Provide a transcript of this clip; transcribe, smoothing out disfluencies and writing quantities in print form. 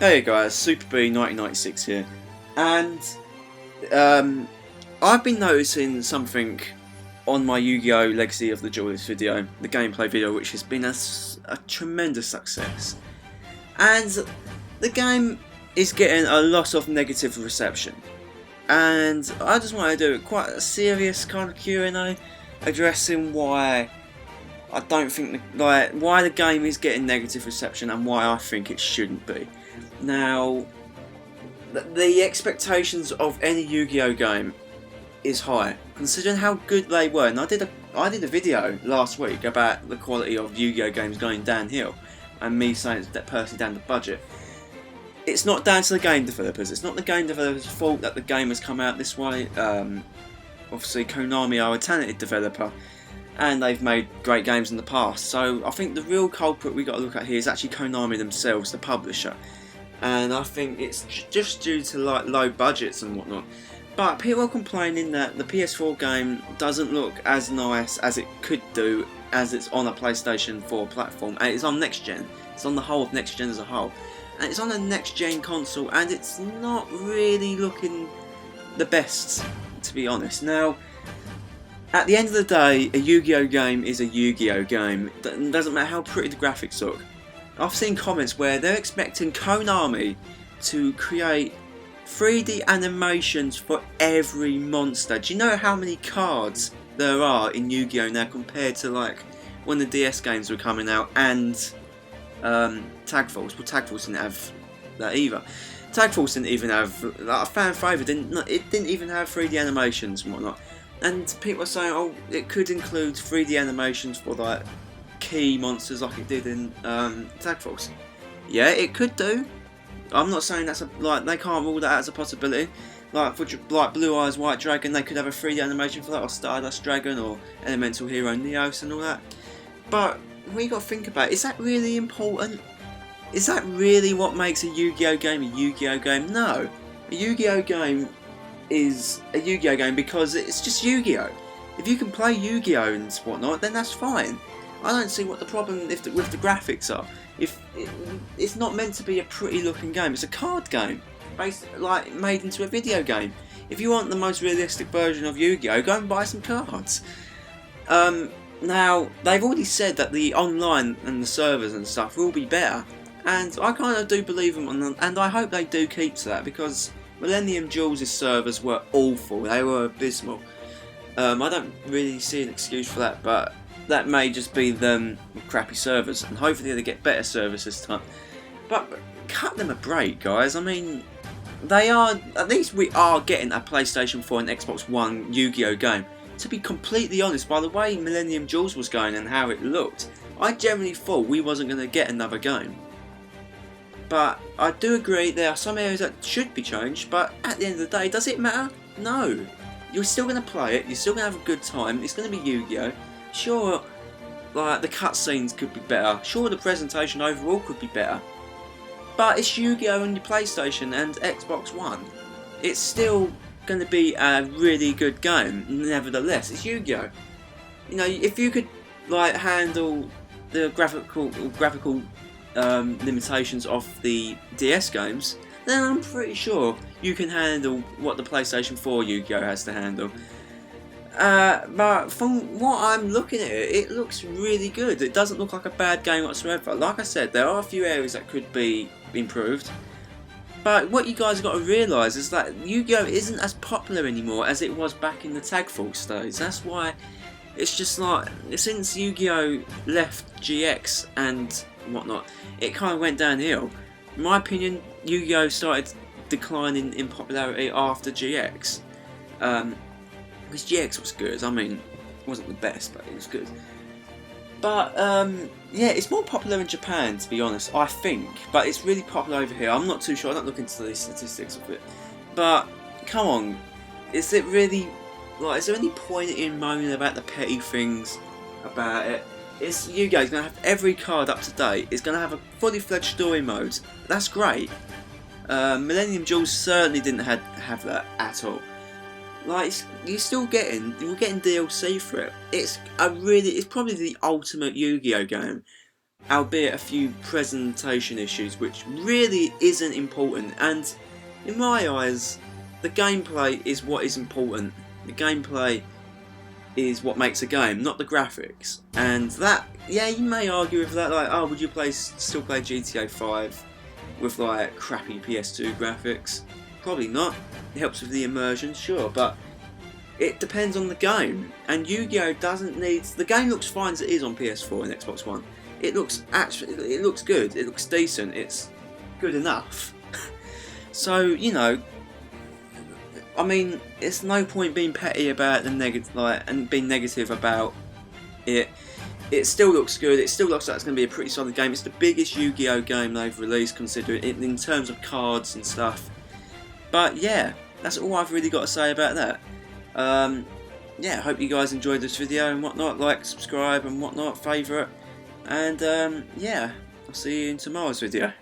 Hey guys, Super B 1996 here, and I've been noticing something on my Yu-Gi-Oh! Legacy of the Duelist video, the gameplay video, which has been a tremendous success. And the game is getting a lot of negative reception. And I just want to do quite a serious kind of Q&A, addressing why I don't think, why the game is getting negative reception and why I think it shouldn't be. Now, the expectations of any Yu-Gi-Oh! Game is high, considering how good they were. And I did a video last week about the quality of Yu-Gi-Oh! Games going downhill, and me saying that personally down the budget. It's not down to the game developers. It's not the game developers' fault that the game has come out this way. Obviously, Konami are a talented developer, and they've made great games in the past. So I think the real culprit we got to look at here is actually Konami themselves, the publisher. And I think it's just due to low budgets and whatnot. But people are complaining that the PS4 game doesn't look as nice as it could do as it's on a PlayStation 4 platform, and it's on next gen. It's on the whole of next gen as a whole, and it's on a next gen console, and it's not really looking the best, to be honest. Now, at the end of the day, a Yu-Gi-Oh! Game is a Yu-Gi-Oh! Game. It doesn't matter how pretty the graphics look. I've seen comments where they're expecting Konami to create 3D animations for every monster. Do you know how many cards there are in Yu-Gi-Oh! Now compared to when the DS games were coming out and Tag Force? Well, Tag Force didn't have that either. Tag Force didn't even have, a fan favourite, it didn't even have 3D animations and whatnot. And people are saying, oh, it could include 3D animations for key monsters like it did in Tag Force. Yeah, it could do. I'm not saying that's they can't rule that out as a possibility. For Blue Eyes White Dragon, they could have a 3D animation for that, or Stardust Dragon, or Elemental Hero Neos and all that. But we got to think about, is that really important? Is that really what makes a Yu-Gi-Oh! Game a Yu-Gi-Oh! Game? No. A Yu-Gi-Oh! Game is a Yu-Gi-Oh! Game because it's just Yu-Gi-Oh! If you can play Yu-Gi-Oh! and whatnot, then that's fine. I don't see what the problem with the graphics are. It's not meant to be a pretty looking game. It's a card game, made into a video game. If you want the most realistic version of Yu-Gi-Oh!, go and buy some cards. Now, they've already said that the online and the servers and stuff will be better, and I kind of do believe them, and I hope they do keep to that, because Millennium Duels' servers were awful. They were abysmal. I don't really see an excuse for that, but that may just be them crappy servers, and hopefully they get better servers this time. But cut them a break, guys. I mean, at least we are getting a PlayStation 4 and Xbox One Yu-Gi-Oh! Game. To be completely honest, by the way Millennium Duels was going and how it looked, I generally thought we wasn't going to get another game. But I do agree there are some areas that should be changed, but at the end of the day, does it matter? No. You're still going to play it, you're still going to have a good time, it's going to be Yu-Gi-Oh! Sure, the cutscenes could be better, sure the presentation overall could be better, but it's Yu-Gi-Oh! On your PlayStation and Xbox One. It's still going to be a really good game, nevertheless. It's Yu-Gi-Oh! You know, if you could handle the graphical limitations of the DS games, then I'm pretty sure you can handle what the PlayStation 4 Yu-Gi-Oh! Has to handle. But from what I'm looking at it looks really good. It doesn't look like a bad game whatsoever. Like I said, there are a few areas that could be improved. But what you guys have got to realise is that Yu-Gi-Oh! Isn't as popular anymore as it was back in the Tag Force days. That's why it's just since Yu-Gi-Oh! Left GX and whatnot, it kind of went downhill. In my opinion, Yu-Gi-Oh! Started declining in popularity after GX. Because GX was good. I mean, it wasn't the best, but it was good. But yeah, it's more popular in Japan, to be honest, I think. But it's really popular over here. I'm not too sure. I don't look into the statistics of it. But come on, is it really is there any point in moaning about the petty things about it? Yu-Gi-Oh! Is going to have every card up to date. It's going to have a fully fledged story mode. That's great. Millennium Duels certainly didn't have that at all. We're getting DLC for it. It's probably the ultimate Yu-Gi-Oh! Game. albeit a few presentation issues, which really isn't important. And in my eyes, the gameplay is what is important. The gameplay is what makes a game, not the graphics. And that, yeah, you may argue with that, like, oh, would you still play GTA 5 with like crappy PS2 graphics? Probably not. It helps with the immersion, sure, but it depends on the game. And Yu-Gi-Oh doesn't need. The game looks fine as it is on PS4 and Xbox One. It looks good. It looks decent. It's good enough. So, you know, I mean, it's no point being petty about the and being negative about it. It still looks good. It still looks like it's going to be a pretty solid game. It's the biggest Yu-Gi-Oh game they've released, considering it in terms of cards and stuff. But yeah, that's all I've really got to say about that. Yeah, I hope you guys enjoyed this video and whatnot. Like, subscribe and whatnot, favourite. And yeah, I'll see you in tomorrow's video.